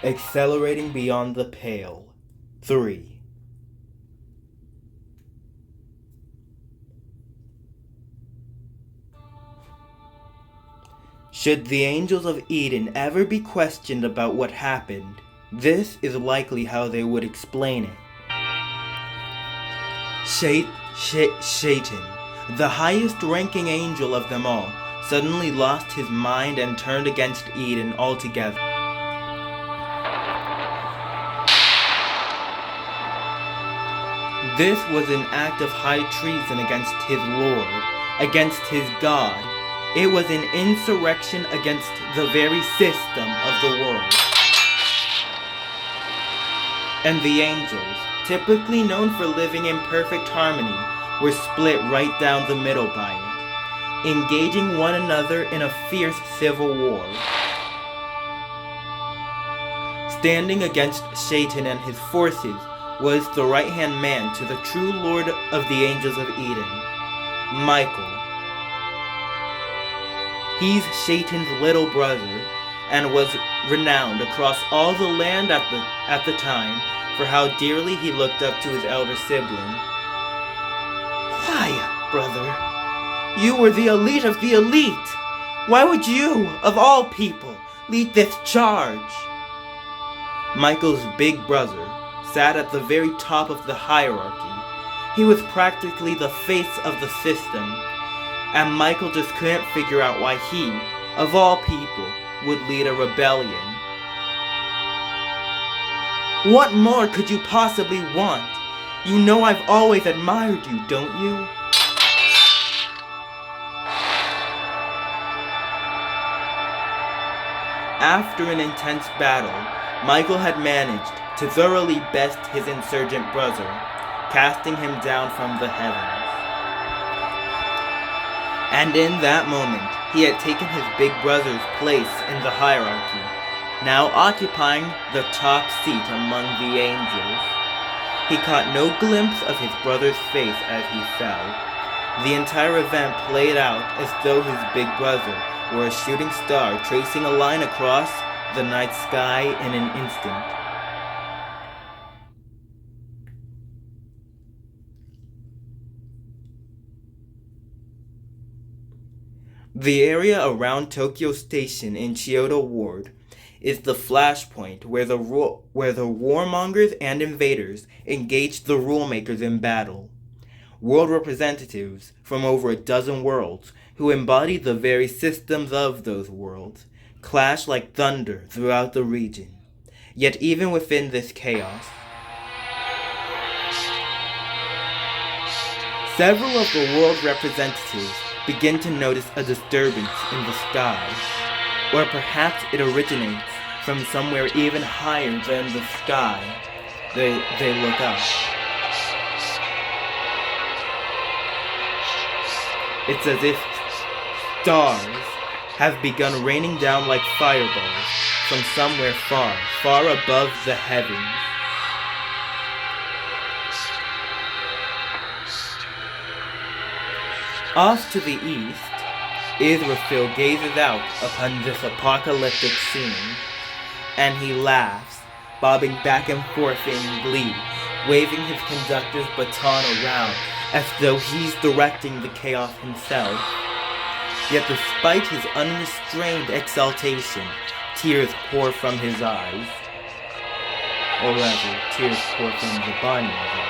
Accelerating beyond the pale. 3. Should the angels of Eden ever be questioned about what happened, this is likely how they would explain it. Satan, the highest ranking angel of them all, suddenly lost his mind and turned against Eden altogether. This was an act of high treason against his Lord, against his God. It was an insurrection against the very system of the world. And the angels, typically known for living in perfect harmony, were split right down the middle by it, engaging one another in a fierce civil war. Standing against Satan and his forces was the right-hand man to the true Lord of the angels of Eden, Michael. He's Satan's little brother, and was renowned across all the land at the time for how dearly he looked up to his elder sibling. Why, brother, you were the elite of the elite. Why would you, of all people, lead this charge? Michael's big brother sat at the very top of the hierarchy. He was practically the face of the system, and Michael just couldn't figure out why he, of all people, would lead a rebellion. What more could you possibly want? You know I've always admired you, don't you? After an intense battle, Michael had managed to thoroughly best his insurgent brother, casting him down from the heavens. And in that moment, he had taken his big brother's place in the hierarchy, now occupying the top seat among the angels. He caught no glimpse of his brother's face as he fell. The entire event played out as though his big brother were a shooting star tracing a line across the night sky in an instant. The area around Tokyo Station in Chiyoda Ward is the flashpoint where the warmongers and invaders engaged the rulemakers in battle. World representatives from over a dozen worlds who embodied the very systems of those worlds clashed like thunder throughout the region. Yet even within this chaos, several of the world representatives begin to notice a disturbance in the sky, or perhaps it originates from somewhere even higher than the sky. They look up. It's as if stars have begun raining down like fireballs from somewhere far, far above the heavens. Off to the east, Israfil gazes out upon this apocalyptic scene, and he laughs, bobbing back and forth in glee, waving his conductor's baton around as though he's directing the chaos himself. Yet despite his unrestrained exaltation, tears pour from his eyes. Or rather, tears pour from the Banya's eyes.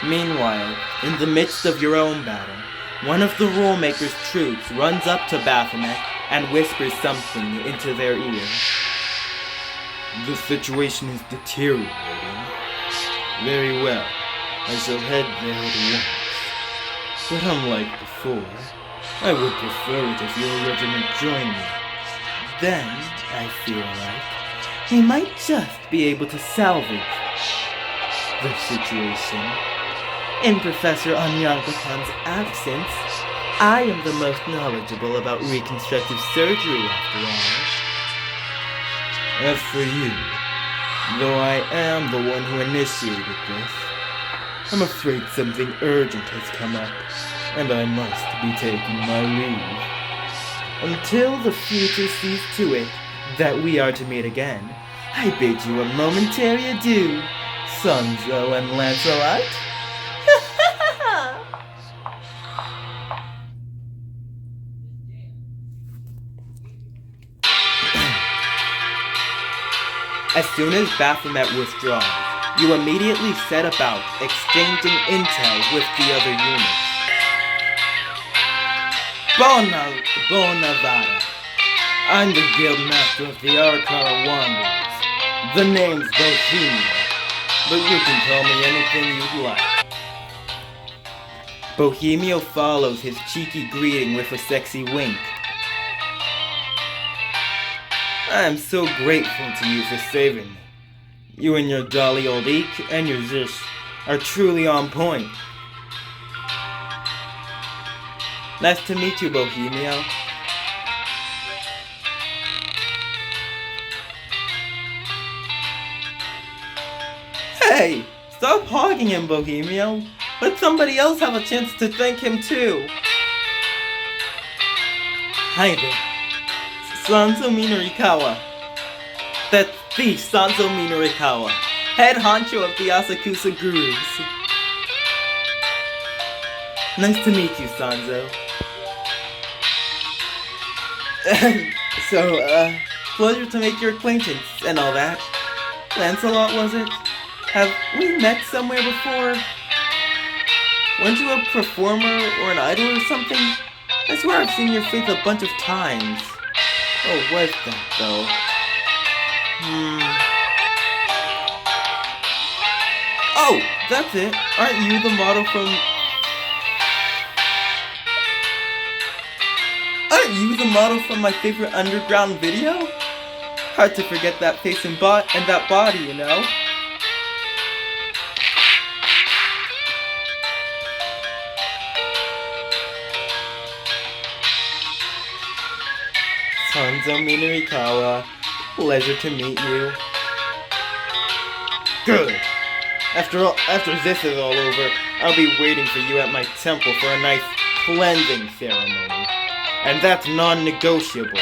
Meanwhile, in the midst of your own battle, one of the Rulemaker's troops runs up to Baphomet and whispers something into their ear. The situation is deteriorating. Very well, I shall head there at once. But unlike before, I would prefer it if your regiment joined me. Then, I feel like, we might just be able to salvage the situation. In Professor Onyankotan's absence, I am the most knowledgeable about reconstructive surgery, after all. As for you, though I am the one who initiated this. I'm afraid something urgent has come up, and I must be taking my leave. Until the future sees to it that we are to meet again, I bid you a momentary adieu, Sanzo and Lancelot. As soon as Baphomet withdraws, you immediately set about exchanging intel with the other units. Bonavada. I'm the guild master of the Arcara Wanderers. The name's Bohemia, but you can call me anything you'd like. Bohemio follows his cheeky greeting with a sexy wink. I'm so grateful to you for saving me. You and your jolly old Eek and your Zish are truly on point. Nice to meet you, Bohemio. Hey! Stop hogging him, Bohemio. Let somebody else have a chance to thank him too. Hi there. Sanzo Minarikawa. That's the Sanzo Minarikawa, head honcho of the Asakusa Gurus. Nice to meet you, Sanzo. Pleasure to make your acquaintance and all that. Lancelot, was it? Have we met somewhere before? Weren't you a performer or an idol or something? I swear I've seen your face a bunch of times. Oh, was that though? Oh, that's it. Aren't you the model from... Aren't you the model from my favorite underground video? Hard to forget that face and that body, you know? Sanzo Minarikawa, pleasure to meet you. Good. After this is all over, I'll be waiting for you at my temple for a nice cleansing ceremony. And that's non-negotiable.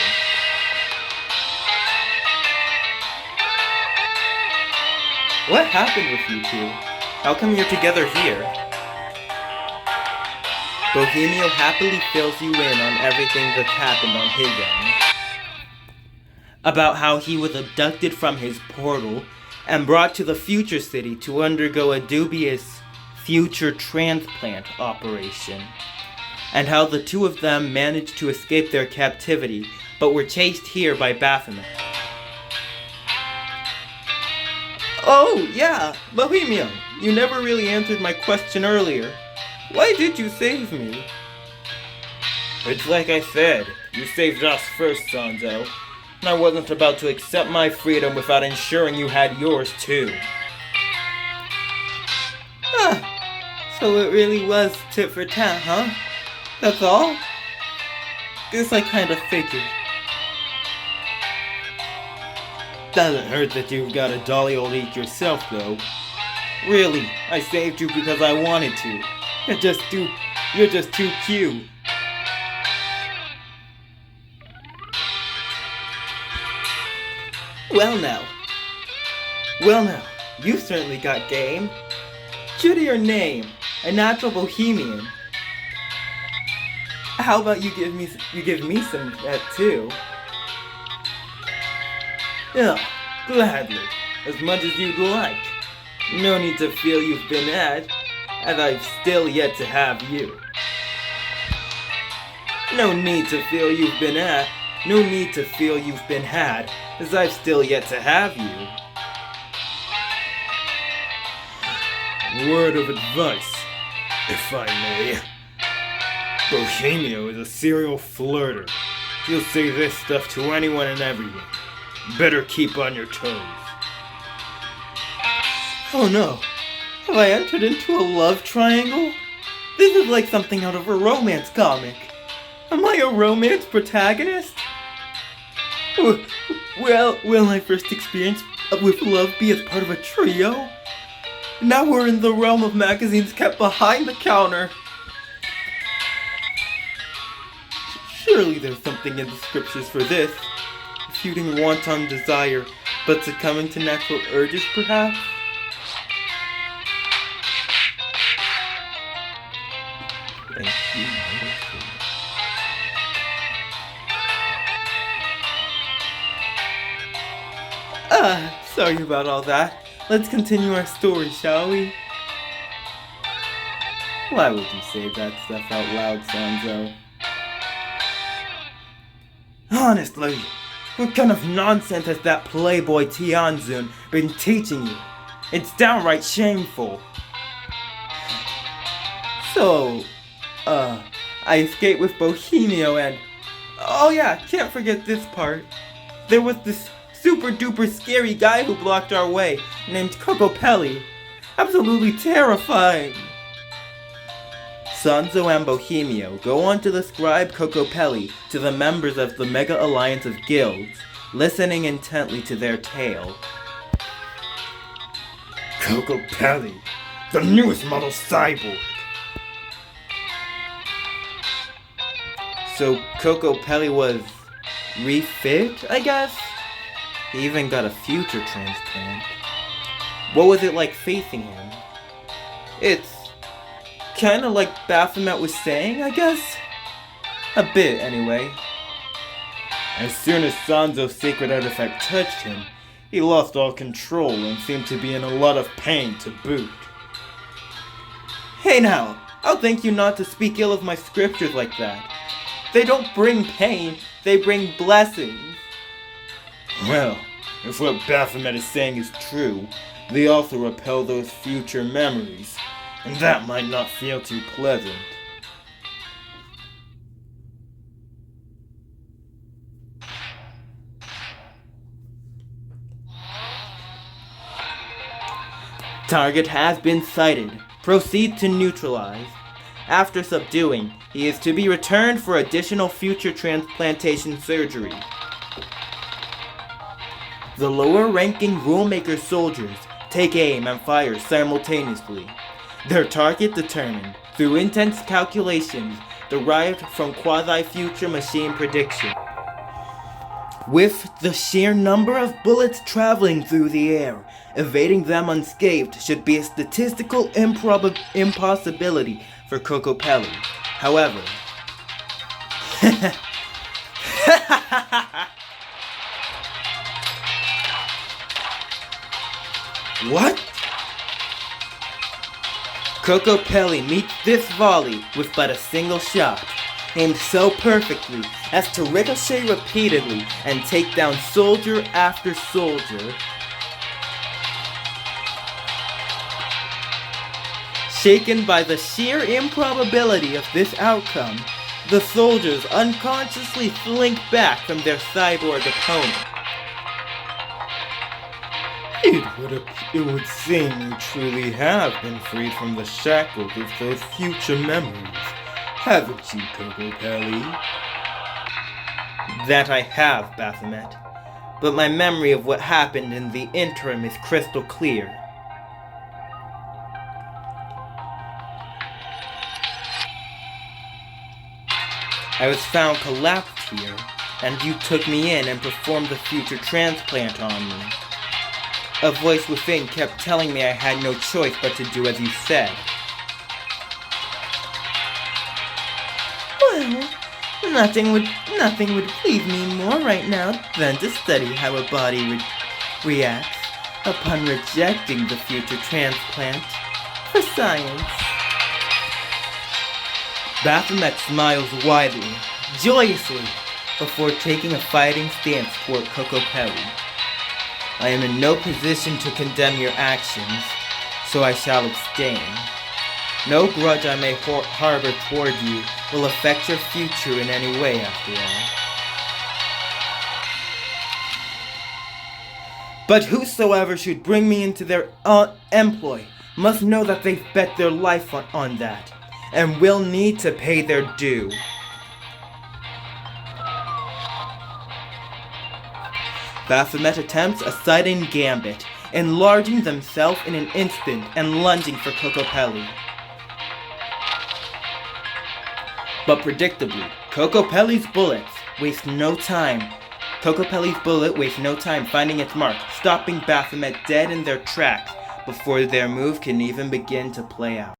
What happened with you two? How come you're together here? Bohemio happily fills you in on everything that's happened on his end. About how he was abducted from his portal and brought to the future city to undergo a dubious future transplant operation, and how the two of them managed to escape their captivity but were chased here by Baphomet. Oh, yeah, Bohemio, you never really answered my question earlier. Why did you save me? It's like I said, you saved us first, Sanzo. And I wasn't about to accept my freedom without ensuring you had yours too. So it really was tit for tat, huh? That's all? Guess I kinda figured. Doesn't hurt that you've got a dolly old Eek yourself, though. Really, I saved you because I wanted to. You're just too cute. Well now, you certainly got game. True to your name, a natural bohemian. How about you give me some of that too? Yeah, gladly, as much as you'd like. No need to feel you've been had, as I've still yet to have you. No need to feel you've been had, as I've still yet to have you. Word of advice, if I may. Bohemio is a serial flirter. He'll say this stuff to anyone and everyone. Better keep on your toes. Oh no, have I entered into a love triangle? This is like something out of a romance comic. Am I a romance protagonist? Well, when I first experienced with Love Bee as part of a trio? Now we're in the realm of magazines kept behind the counter. Surely there's something in the scriptures for this. Refuting wanton desire, but succumbing to natural urges, perhaps? Thank you. Sorry about all that. Let's continue our story, shall we? Why would you say that stuff out loud, Sanzo? Honestly, what kind of nonsense has that playboy Tianzun been teaching you? It's downright shameful. So, I escaped with Bohemio and... Oh yeah, can't forget this part. There was this super duper scary guy who blocked our way, named Cocopelli. Absolutely terrifying. Sanzo and Bohemio go on to describe Cocopelli to the members of the Mega Alliance of Guilds, listening intently to their tale. Cocopelli, the newest model cyborg. So Cocopelli was refit, I guess? He even got a future transplant. What was it like facing him? It's kinda like Baphomet was saying, I guess? A bit, anyway. As soon as Sanzo's sacred artifact touched him, he lost all control and seemed to be in a lot of pain to boot. Hey now, I'll thank you not to speak ill of my scriptures like that. They don't bring pain, they bring blessings. Well, if what Baphomet is saying is true, they also repel those future memories, and that might not feel too pleasant. Target has been sighted. Proceed to neutralize. After subduing, he is to be returned for additional future transplantation surgery. The lower-ranking Rulemaker soldiers take aim and fire simultaneously. Their target determined through intense calculations derived from quasi-future machine prediction. With the sheer number of bullets traveling through the air, evading them unscathed should be a statistical impossibility for Cocopelli. However... What? Cocopelli meets this volley with but a single shot, aimed so perfectly as to ricochet repeatedly and take down soldier after soldier. Shaken by the sheer improbability of this outcome, the soldiers unconsciously slink back from their cyborg opponent. It would seem you truly have been freed from the shackles of those future memories, haven't you, Cocopelli? That I have, Baphomet, but my memory of what happened in the interim is crystal clear. I was found collapsed here, and you took me in and performed the future transplant on me. A voice within kept telling me I had no choice but to do as you said. Well, nothing would please me more right now than to study how a body reacts upon rejecting the future transplant for science. Baphomet smiles widely, joyously, before taking a fighting stance toward Cocopelli. I am in no position to condemn your actions, so I shall abstain. No grudge I may harbor toward you will affect your future in any way, after all. But whosoever should bring me into their employ must know that they've bet their life on that, and will need to pay their due. Baphomet attempts a sudden gambit, enlarging themselves in an instant and lunging for Kokopelli. But predictably, Kokopelli's bullet wastes no time, finding its mark, stopping Baphomet dead in their tracks before their move can even begin to play out.